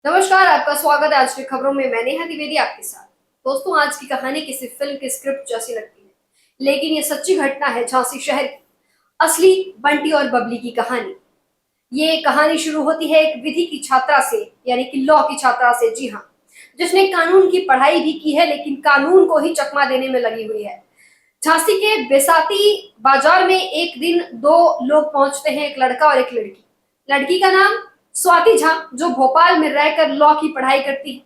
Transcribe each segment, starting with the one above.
नमस्कार, आपका स्वागत है आज की खबरों में। मैं नेहा द्विवेदी आपके साथ। दोस्तों, आज की कहानी किसी फिल्म की स्क्रिप्ट जैसी लगती है, लेकिन ये सच्ची घटना है झांसी शहर की। असली बंटी और बबली की कहानी। ये कहानी शुरू होती है एक विधि की छात्रा से, यानी कि लॉ की छात्रा से। जी हाँ, जिसने कानून की पढ़ाई भी की है, लेकिन कानून को ही चकमा देने में लगी हुई है। झांसी के बेसाती बाजार में एक दिन दो लोग पहुंचते हैं, एक लड़का और एक लड़की। लड़की का नाम स्वाति झा, जो भोपाल में रहकर लॉ की पढ़ाई करती है।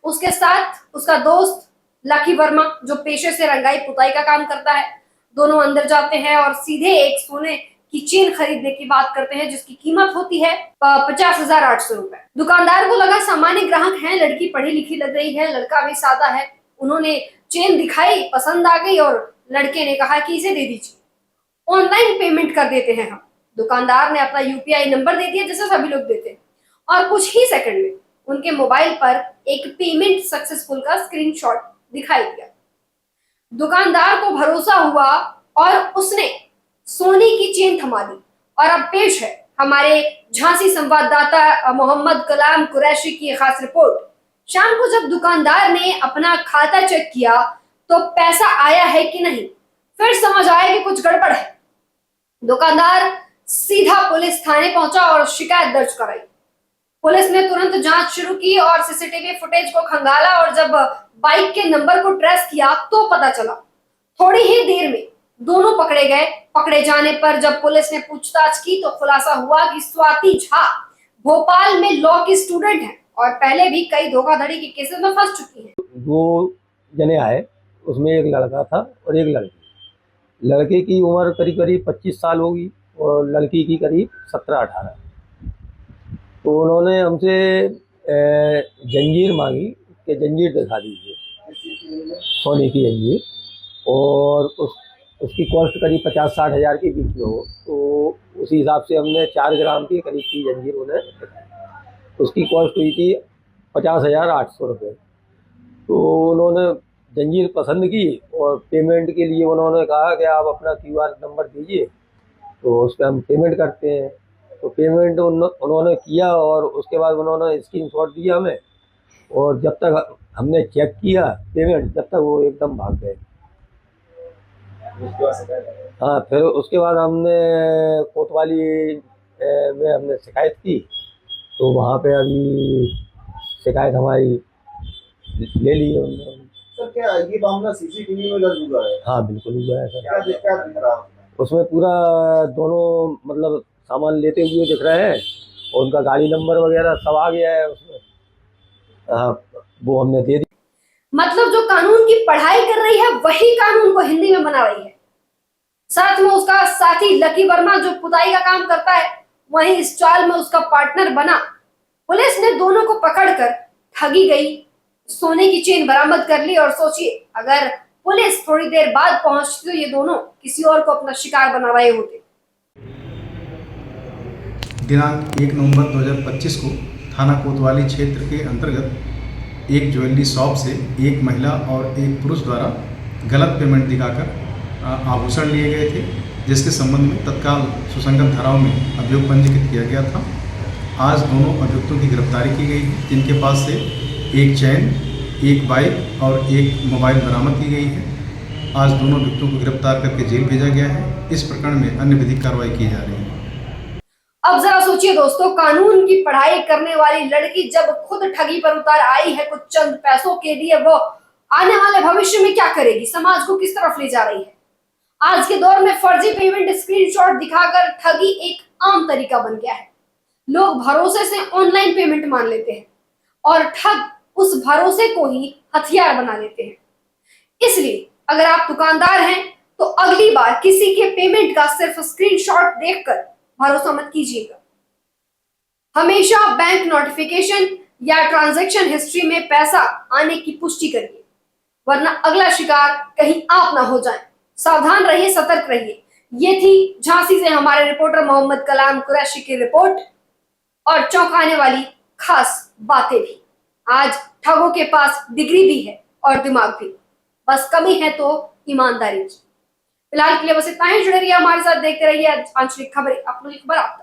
उसके साथ उसका दोस्त लकी वर्मा, जो पेशे से रंगाई पुताई का काम करता है। दोनों अंदर जाते हैं और सीधे एक सोने की चेन खरीदने की बात करते हैं, जिसकी कीमत होती है 50,800 रुपए। दुकानदार को लगा सामान्य ग्राहक हैं, लड़की पढ़ी लिखी लग रही है, लड़का भी सादा है। उन्होंने चेन दिखाई, पसंद आ गई और लड़के ने कहा कि इसे दे दीजिए, ऑनलाइन पेमेंट कर देते हैं हम। दुकानदार ने अपना यूपीआई नंबर दे दिया, जैसे सभी लोग देते हैं, और कुछ ही सेकंड में उनके मोबाइल पर एक पेमेंट सक्सेसफुल का स्क्रीनशॉट दिखाई दिया। दुकानदार को भरोसा हुआ और उसने सोने की चेन थमा दी। और अब पेश है हमारे झांसी संवाददाता मोहम्मद कलाम कुरैशी की खास रिपोर्ट। शाम को जब दुकानदार ने अपना खाता चेक किया तो पैसा आया है कि नहीं, फिर समझ आया कि कुछ गड़बड़ है। दुकानदार सीधा पुलिस थाने पहुंचा और शिकायत दर्ज कराई। पुलिस ने तुरंत जांच शुरू की और सीसीटीवी फुटेज को खंगाला, और जब बाइक के नंबर को ट्रेस किया तो पता चला, थोड़ी ही देर में दोनों पकड़े गए। पकड़े जाने पर जब पुलिस ने पूछताछ की तो खुलासा हुआ कि स्वाति झा भोपाल में लॉ की स्टूडेंट है और पहले भी कई धोखाधड़ी के केसेस में फंस चुकी है। दो जने आए, उसमें एक लड़का था और एक लड़की। लड़के की उम्र करीब करीब 25 साल होगी और लड़की की करीब 17-18। तो उन्होंने हमसे जंजीर मांगी कि जंजीर दिखा दीजिए, सोने की जंजीर, और उसकी कॉस्ट करीब 50-60 हज़ार के बीच में हो। तो उसी हिसाब से हमने 4 ग्राम की करीब की जंजीर उन्हें दिखाई। उसकी कॉस्ट हुई थी 50,800 रुपये। तो उन्होंने जंजीर पसंद की और पेमेंट के लिए उन्होंने कहा कि आप अपना क्यूआर नंबर दीजिए, तो उस पर हम पेमेंट करते हैं। तो पेमेंट उन्होंने किया और उसके बाद उन्होंने स्क्रीनशॉट दिया हमें, और जब तक हमने चेक किया पेमेंट, जब तक वो एकदम भाग गए। हाँ, फिर उसके बाद हमने कोतवाली में हमने शिकायत की, तो वहाँ पे अभी शिकायत हमारी ले ली है उन्होंने। सर, क्या ये मामला सीसीटीवी में दर्ज हुआ है? हाँ, बिल्कुल हुआ है सर। क्या दिख रहा है उसमें पूरा दोनों मतलब सामान लेते हुए दिख रहे हैं, और उनका गाड़ी नंबर वगैरह सब आ गया है उसमें। वो हमने दे दी। मतलब जो कानून की पढ़ाई कर रही है वही कानून को हिंदी में बना रही है। साथ में उसका साथी लकी वर्मा, जो पुताई का काम करता है, वहीं इस चाल में उसका पार्टनर बना। पुलिस ने दोनों को पकड़कर ठगी गई सोने की चेन बरामद कर ली। और सोचिए, अगर पुलिस थोड़ी देर बाद पहुंचती तो ये दोनों किसी और को अपना शिकार बना रहे होते। दिनांक 1 नवंबर 2025 को थाना कोतवाली क्षेत्र के अंतर्गत एक ज्वेलरी शॉप से एक महिला और एक पुरुष द्वारा गलत पेमेंट दिखाकर आभूषण लिए गए थे, जिसके संबंध में तत्काल सुसंगत धाराओं में अभियोग पंजीकृत किया गया था। आज दोनों अभियुक्तों की गिरफ्तारी की गई है, जिनके पास से एक चैन, एक बाइक और एक मोबाइल बरामद की गई है। आज दोनों अभियुक्तों को गिरफ्तार करके जेल भेजा गया है। इस प्रकरण में अन्य विधिक कार्रवाई की जा रही है। अब जरा सोचिए दोस्तों, कानून की पढ़ाई करने वाली लड़की जब खुद ठगी पर उतर आई है कुछ चंद पैसों के लिए, वो आने वाले भविष्य में क्या करेगी, समाज को किस तरफ ले जा रही है। आज के दौर में फर्जी पेमेंट स्क्रीनशॉट दिखाकर ठगी एक आम तरीका बन गया है। लोग भरोसे से ऑनलाइन पेमेंट मान लेते हैं और ठग उस भरोसे को ही हथियार बना लेते हैं। इसलिए अगर आप दुकानदार हैं तो अगली बार किसी के पेमेंट का सिर्फ स्क्रीनशॉट देखकर भरोसा मत कीजिएगा। हमेशा बैंक नोटिफिकेशन या ट्रांजैक्शन हिस्ट्री में पैसा आने की पुष्टि करिए, वरना अगला शिकार कहीं आप ना हो जाएं। सावधान रहिए, सतर्क रहिए। ये थी झांसी से हमारे रिपोर्टर मोहम्मद कलाम कुरैशी की रिपोर्ट, और चौंकाने वाली खास बातें भी। आज ठगों के पास डिग्री भी है और दिमाग भी, बस कमी है तो ईमानदारी की। फिलहाल के लिए बस इतना ही। जुड़े रहिए हमारे साथ, देखते रहिए आंचलिक खबरें, अपनी खबर आप तक।